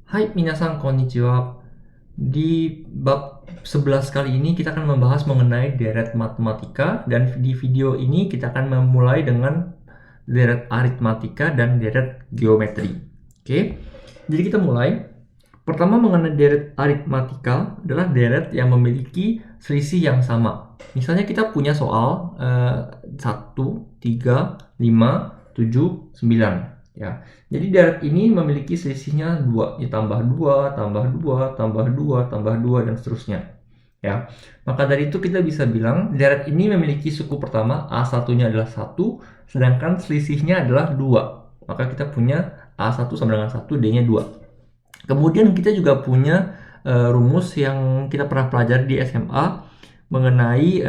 Hai minasan konnichiwa. Di bab 11 kali ini kita akan membahas mengenai deret matematika, dan di video ini kita akan memulai dengan deret aritmatika dan deret geometri. Oke. Jadi kita mulai. Pertama, mengenai deret aritmatika adalah deret yang memiliki selisih yang sama. Misalnya kita punya soal 1, 3, 5, 7, 9. Ya. Jadi deret ini memiliki selisihnya 2, ditambah 2, tambah 2, tambah 2, tambah 2, dan seterusnya. Ya. Maka dari itu kita bisa bilang deret ini memiliki suku pertama A1-nya adalah 1, sedangkan selisihnya adalah 2. Maka kita punya A1 sama dengan 1, D-nya 2. Kemudian kita juga punya rumus yang kita pernah pelajari di SMA mengenai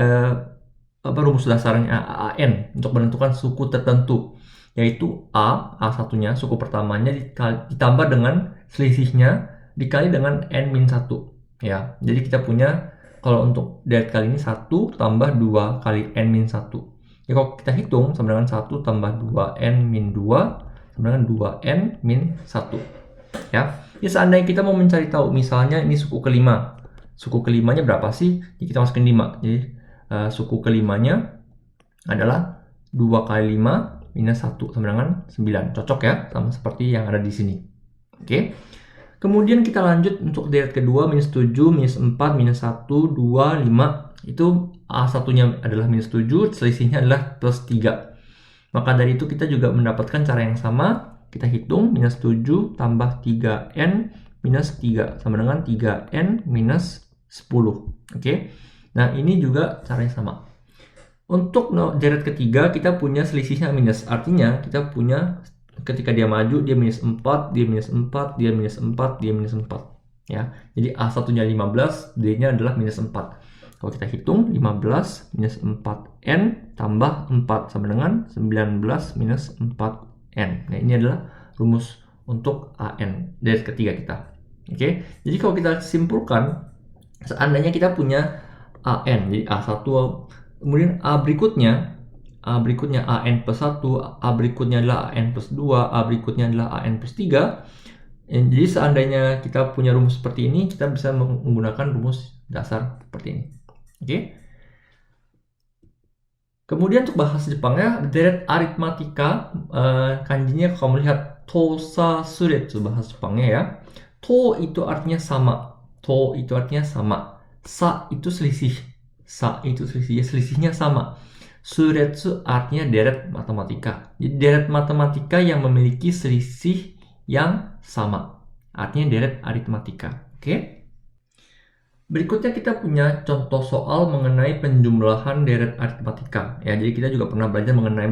rumus dasarnya AN untuk menentukan suku tertentu, yaitu A1-nya, suku pertamanya ditambah dengan selisihnya dikali dengan N-1. Ya, jadi kita punya, kalau untuk deret kali ini 1 tambah 2 kali N-1. Ya, kalau kita hitung sama dengan 1 tambah 2 N-2 sama dengan 2N-1. Ya. Ya, seandainya kita mau mencari tahu, misalnya ini suku kelima. Suku kelimanya berapa sih? Jadi kita masukin 5. Jadi suku kelimanya adalah 2 kali 5 minus 1 sama dengan 9. Cocok ya, sama seperti yang ada di sini. Oke. Kemudian kita lanjut untuk deret kedua, minus 7, minus 4, minus 1, 2, 5. Itu A1-nya adalah minus 7, selisihnya adalah plus 3. Maka dari itu kita juga mendapatkan cara yang sama. Kita hitung minus 7 tambah 3N minus 3 sama dengan 3N minus 10. Oke. Nah, ini juga caranya sama. Untuk deret ketiga kita punya selisihnya minus. Artinya kita punya ketika dia maju dia minus 4, dia minus 4, dia minus 4, dia minus 4. Ya. Jadi A1-nya 15, D-nya adalah minus 4. Kalau kita hitung 15 minus 4N tambah 4 sama dengan 19 minus 4N. Nah, ini adalah rumus untuk AN dari ketiga kita. Oke. Jadi kalau kita simpulkan, seandainya kita punya AN, jadi A1, kemudian A berikutnya AN plus 1, A berikutnya adalah AN plus 2, A berikutnya adalah AN plus 3. Jadi seandainya kita punya rumus seperti ini, kita bisa menggunakan rumus dasar seperti ini. Oke. Kemudian untuk bahasa Jepangnya, deret aritmatika, kanjinya kalau melihat tosa suretsu bahasa Jepangnya ya. To itu artinya sama. To itu artinya sama. Sa itu selisih. Sa itu selisih. Selisihnya sama. Suretsu artinya deret matematika. Jadi deret matematika yang memiliki selisih yang sama. Artinya deret aritmatika. Oke. Berikutnya kita punya contoh soal mengenai penjumlahan deret aritmatika. Ya, jadi kita juga pernah belajar mengenai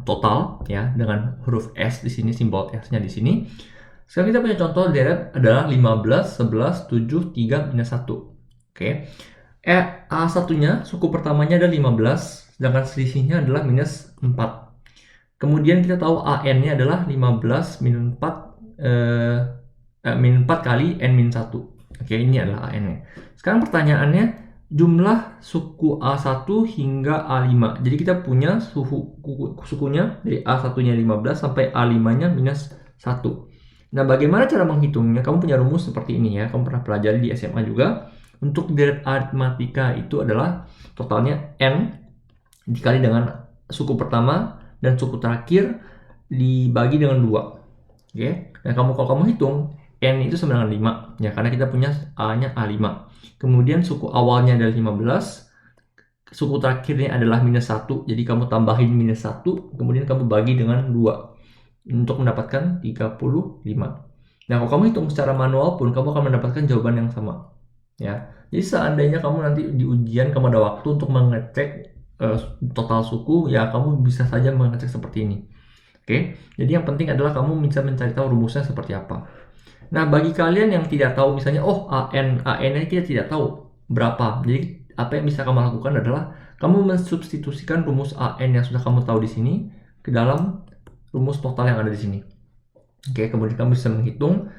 total ya dengan huruf S di sini, simbol S-nya di sini. Sekarang kita punya contoh deret adalah 15, 11, 7, 3, minus 1. Oke. A1-nya suku pertamanya ada 15, sedangkan selisihnya adalah minus 4. Kemudian kita tahu AN-nya adalah 15 min 4 min 4 kali N-1. Oke, ini adalah AN-nya. Sekarang pertanyaannya, jumlah suku A1 hingga A5. Jadi kita punya sukunya dari A1-nya 15 sampai A5-nya minus 1. Nah, bagaimana cara menghitungnya? Kamu punya rumus seperti ini ya. Kamu pernah pelajari di SMA juga. Untuk deret aritmatika itu adalah totalnya N dikali dengan suku pertama dan suku terakhir dibagi dengan 2. Oke. Nah, kalau kamu hitung N itu sama dengan 5 ya, karena kita punya A-nya A5. Kemudian suku awalnya adalah 15, suku terakhirnya adalah minus 1, jadi kamu tambahin minus 1, kemudian kamu bagi dengan 2 untuk mendapatkan 35. Nah, kalau kamu hitung secara manual pun kamu akan mendapatkan jawaban yang sama ya. Jadi seandainya kamu nanti di ujian kamu ada waktu untuk mengecek total suku, ya kamu bisa saja mengecek seperti ini. Oke, jadi yang penting adalah kamu bisa mencari tahu rumusnya seperti apa. Nah, bagi kalian yang tidak tahu, misalnya, AN-nya kita tidak tahu berapa. Jadi, apa yang bisa kamu lakukan adalah kamu mensubstitusikan rumus AN yang sudah kamu tahu di sini ke dalam rumus total yang ada di sini. Oke, kemudian kamu bisa menghitung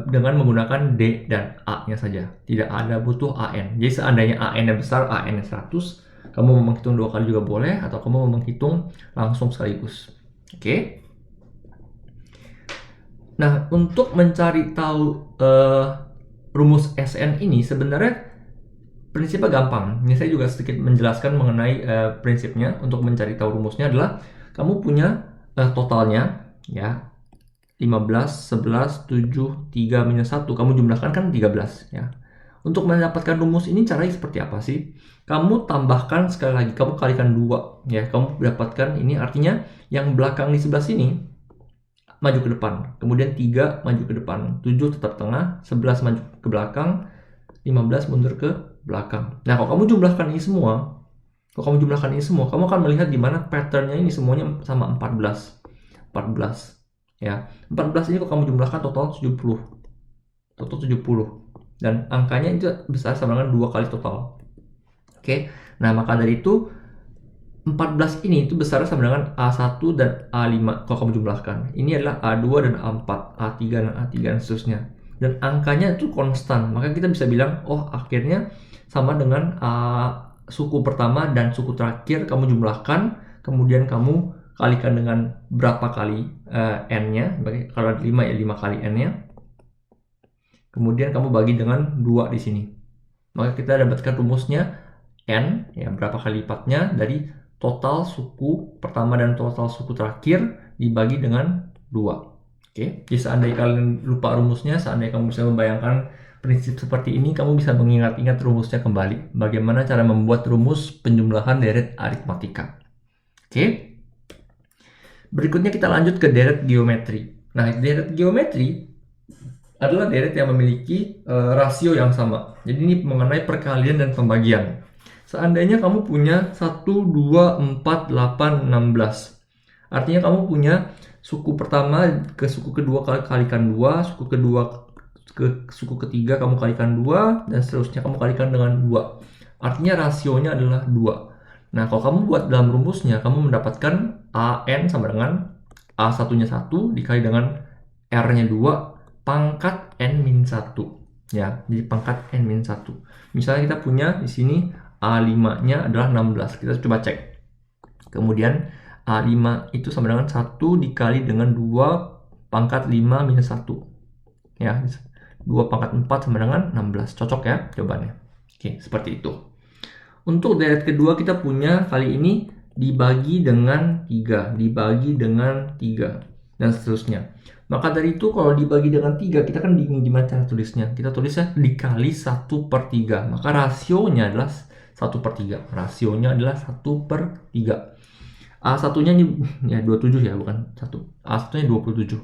dengan menggunakan D dan A-nya saja. Tidak ada butuh AN. Jadi, seandainya AN-nya besar, AN-nya 100, kamu mau menghitung 2 kali juga boleh, atau kamu mau menghitung langsung sekaligus. Oke. Nah, untuk mencari tahu rumus SN ini sebenarnya prinsipnya gampang. Ini saya juga sedikit menjelaskan mengenai prinsipnya. Untuk mencari tahu rumusnya adalah kamu punya totalnya, ya, 15, 11, 7, 3, minus 1. Kamu jumlahkan kan 13, ya. Untuk mendapatkan rumus ini caranya seperti apa sih? Kamu tambahkan sekali lagi, kamu kalikan 2, ya. Kamu dapatkan ini, artinya yang belakang di sebelah sini maju ke depan, kemudian 3 maju ke depan, 7 tetap tengah, 11 maju ke belakang, 15 mundur ke belakang. Nah, kalau kamu jumlahkan ini semua, kamu akan melihat di mana patternnya ini semuanya sama 14. Ya. 14 ini kalau kamu jumlahkan total 70. Dan angkanya itu besar sama dengan 2 kali total. Oke. Nah, maka dari itu 14 ini itu besar sama dengan A1 dan A5 kalau kamu jumlahkan. Ini adalah A2 dan A4, A3 dan A3 dan seterusnya. Dan angkanya itu konstan. Maka kita bisa bilang, oh akhirnya sama dengan suku pertama dan suku terakhir kamu jumlahkan, kemudian kamu kalikan dengan berapa kali n-nya. Kalau ada 5 ya 5 kali n-nya. Kemudian kamu bagi dengan 2 di sini. Maka kita dapatkan rumusnya n, ya, berapa kali lipatnya dari total suku pertama dan total suku terakhir dibagi dengan 2. Oke, jadi seandainya kalian lupa rumusnya, seandainya kamu bisa membayangkan prinsip seperti ini, kamu bisa mengingat-ingat rumusnya kembali. Bagaimana cara membuat rumus penjumlahan deret aritmatika. Oke, berikutnya kita lanjut ke deret geometri. Nah, deret geometri adalah deret yang memiliki rasio yang sama. Jadi ini mengenai perkalian dan pembagian. Seandainya kamu punya 1, 2, 4, 8, 16. Artinya kamu punya suku pertama ke suku kedua kalikan 2, suku kedua ke suku ketiga kamu kalikan 2, dan seterusnya kamu kalikan dengan 2. Artinya rasionya adalah 2. Nah, kalau kamu buat dalam rumusnya, kamu mendapatkan AN sama dengan A1-nya 1 dikali dengan R-nya 2 pangkat N-1. Ya, jadi pangkat N-1. Misalnya kita punya di sini A5-nya adalah 16. Kita coba cek. Kemudian A5 itu sama dengan 1 dikali dengan 2 pangkat 5 minus 1. Ya, 2 pangkat 4 sama dengan 16. Cocok ya jawabannya. Oke, seperti itu. Untuk deret kedua kita punya kali ini dibagi dengan 3, dibagi dengan 3, dan seterusnya. Maka dari itu kalau dibagi dengan 3, kita kan bingung gimana cara tulisnya. Kita tulisnya dikali 1/3. Maka rasionya adalah 1/3. Rasionya adalah 1/3. A1-nya ini ya 27 ya, bukan 1. A1-nya 27.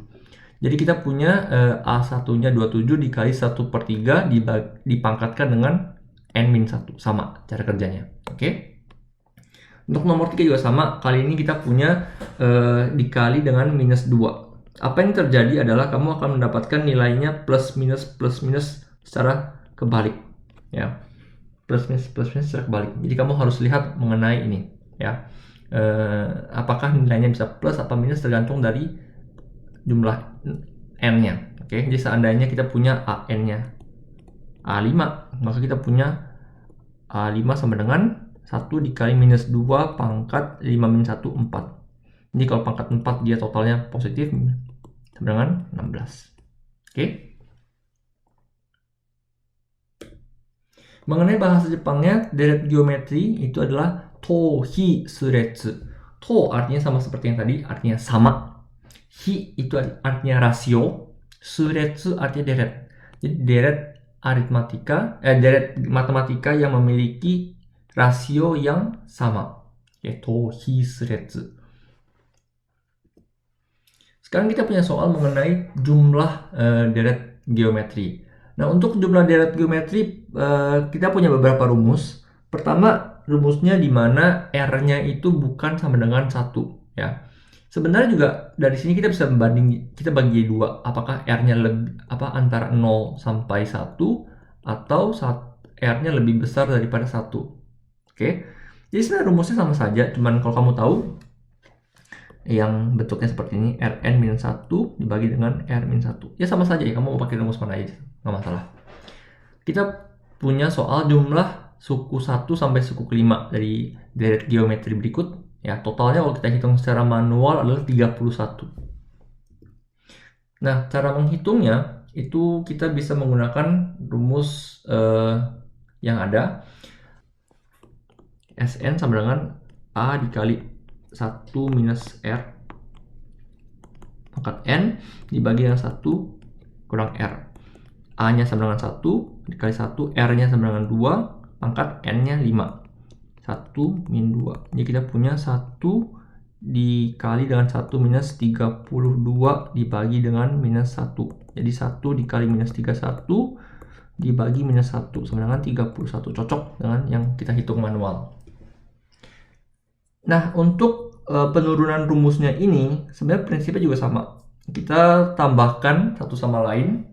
Jadi kita punya A1-nya 27 dikali 1/3 dipangkatkan dengan N-1. Sama cara kerjanya. Oke. Untuk nomor 3 juga sama. Kali ini kita punya dikali dengan minus 2. Apa yang terjadi adalah kamu akan mendapatkan nilainya plus minus secara kebalik. Ya. Plus minus secara kebalik. Jadi kamu harus lihat mengenai ini. Ya. Apakah nilainya bisa plus atau minus tergantung dari jumlah n-nya. Oke, jadi seandainya kita punya an-nya A5, maka kita punya A5 sama dengan 1 dikali minus 2 pangkat 5 minus 1, 4. Jadi kalau pangkat 4 dia totalnya positif sama dengan 16. Oke. Mengenai bahasa Jepangnya, deret geometri itu adalah tohi suretsu. To artinya sama seperti yang tadi, artinya sama. Hi itu artinya rasio. Suretsu artinya deret. Jadi deret deret matematika yang memiliki rasio yang sama. Tohi suretsu. Sekarang kita punya soal mengenai jumlah deret geometri. Nah, untuk jumlah deret geometri kita punya beberapa rumus. Pertama, rumusnya di mana R-nya itu bukan sama dengan 1, ya. Sebenarnya juga dari sini kita bisa kita bagi 2, apakah R-nya antara 0 sampai 1 atau R-nya lebih besar daripada 1. Oke. Jadi sebenarnya rumusnya sama saja, cuman kalau kamu tahu yang bentuknya seperti ini, Rn-1 dibagi dengan R-1. Ya sama saja ya, kamu mau pakai rumus mana aja, nggak masalah. Kita punya soal jumlah suku 1 sampai suku kelima dari deret geometri berikut. Ya, totalnya kalau kita hitung secara manual adalah 31. Nah, cara menghitungnya itu kita bisa menggunakan rumus yang ada. Sn sama dengan A dikali 1 minus R pangkat N dibagi dengan 1 kurang R. A-nya sama dengan 1 dikali 1, R-nya sama dengan 2, pangkat N-nya 5. 1 min 2. Jadi kita punya 1 dikali dengan 1 minus 32 dibagi dengan minus 1. Jadi 1 dikali minus 31 dibagi minus 1 sama dengan 31. Cocok dengan yang kita hitung manual. Nah, untuk penurunan rumusnya ini sebenarnya prinsipnya juga sama. Kita tambahkan satu sama lain,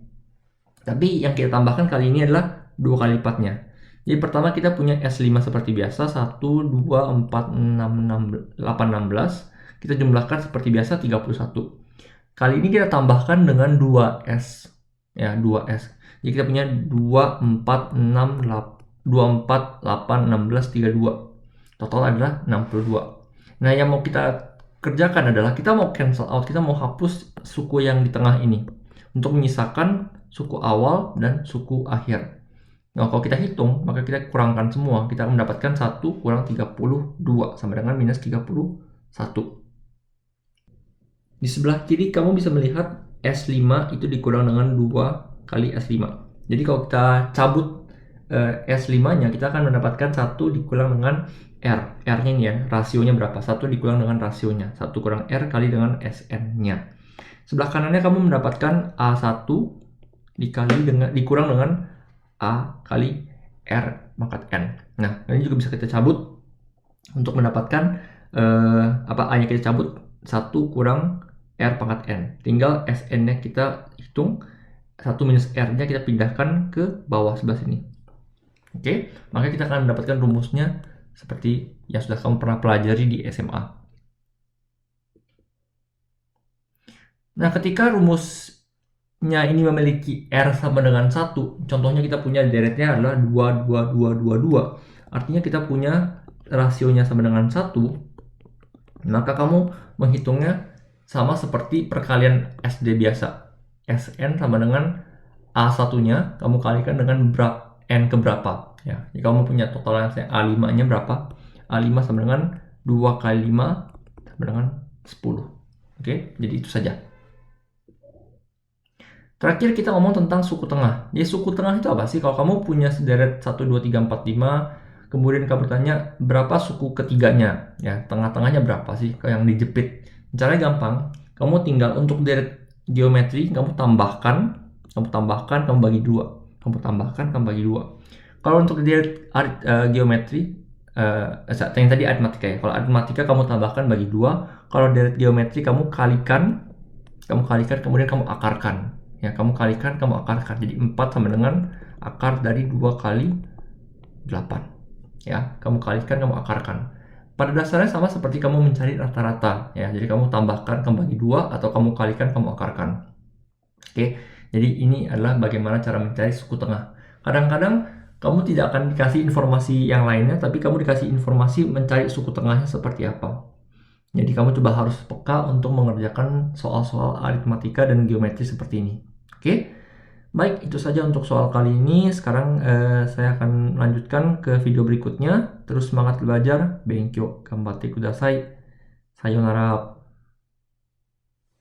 tapi yang kita tambahkan kali ini adalah 2 kali lipatnya. Jadi pertama kita punya S5 seperti biasa, 1, 2, 4, 6, 8, 16. Kita jumlahkan seperti biasa 31. Kali ini kita tambahkan dengan 2S. Ya, 2S. Jadi kita punya 2, 4, 6, 8, 16, 32. Total adalah 62. Nah, yang mau kita kerjakan adalah kita mau cancel out, kita mau hapus suku yang di tengah ini untuk menyisakan suku awal dan suku akhir. Nah, kalau kita hitung, maka kita kurangkan semua. Kita mendapatkan 1 kurang 32 sama dengan minus 31. Di sebelah kiri kamu bisa melihat S5 itu dikurang dengan 2 kali S5. Jadi kalau kita cabut S5-nya, kita akan mendapatkan 1 dikurang dengan R. R-nya ini ya, rasionya berapa? 1 dikurang dengan rasionya. 1 kurang R kali dengan Sn-nya. Sebelah kanannya kamu mendapatkan A1 dikurang dengan A kali R pangkat N. Nah, ini juga bisa kita cabut untuk mendapatkan A-nya kita cabut 1 kurang R pangkat N. Tinggal Sn-nya kita hitung, 1 minus R-nya kita pindahkan ke bawah sebelah sini. Oke, maka kita akan mendapatkan rumusnya seperti yang sudah kamu pernah pelajari di SMA. Nah, ketika rumusnya ini memiliki R sama dengan 1, contohnya kita punya deretnya adalah 2, 2, 2, 2, 2. Artinya kita punya rasionya sama dengan 1, maka kamu menghitungnya sama seperti perkalian SD biasa. Sn sama dengan A1-nya kamu kalikan dengan N keberapa. Ya, jadi kamu punya totalnya A5-nya berapa? A5 sama dengan 2 kali 5 sama dengan 10. Oke, jadi itu saja. Terakhir kita ngomong tentang suku tengah. Jadi suku tengah itu apa sih? Kalau kamu punya sederet 1, 2, 3, 4, 5, kemudian kamu bertanya berapa suku ketiganya, ya tengah-tengahnya berapa sih? Kalau yang dijepit, caranya gampang. Kamu tinggal untuk deret geometri, kamu tambahkan, kamu bagi 2. Kamu tambahkan, kamu bagi 2. Kalau untuk deret geometri, yang tadi aritmatika ya. Kalau aritmatika kamu tambahkan bagi 2. Kalau deret geometri kamu kalikan, kemudian kamu akarkan. Ya, kamu kalikan, kamu akarkan. Jadi 4 sama dengan akar dari 2 kali 8. Ya, kamu kalikan, kamu akarkan. Pada dasarnya sama seperti kamu mencari rata-rata. Ya, jadi kamu tambahkan, kamu bagi 2, atau kamu kalikan, kamu akarkan. Oke, jadi ini adalah bagaimana cara mencari suku tengah. Kadang-kadang kamu tidak akan dikasih informasi yang lainnya, tapi kamu dikasih informasi mencari suku tengahnya seperti apa. Jadi kamu coba harus peka untuk mengerjakan soal-soal aritmatika dan geometri seperti ini. Oke, baik, itu saja untuk soal kali ini. Sekarang saya akan melanjutkan ke video berikutnya. Terus semangat belajar. Benkyo, ganbatte kudasai. Sayonara.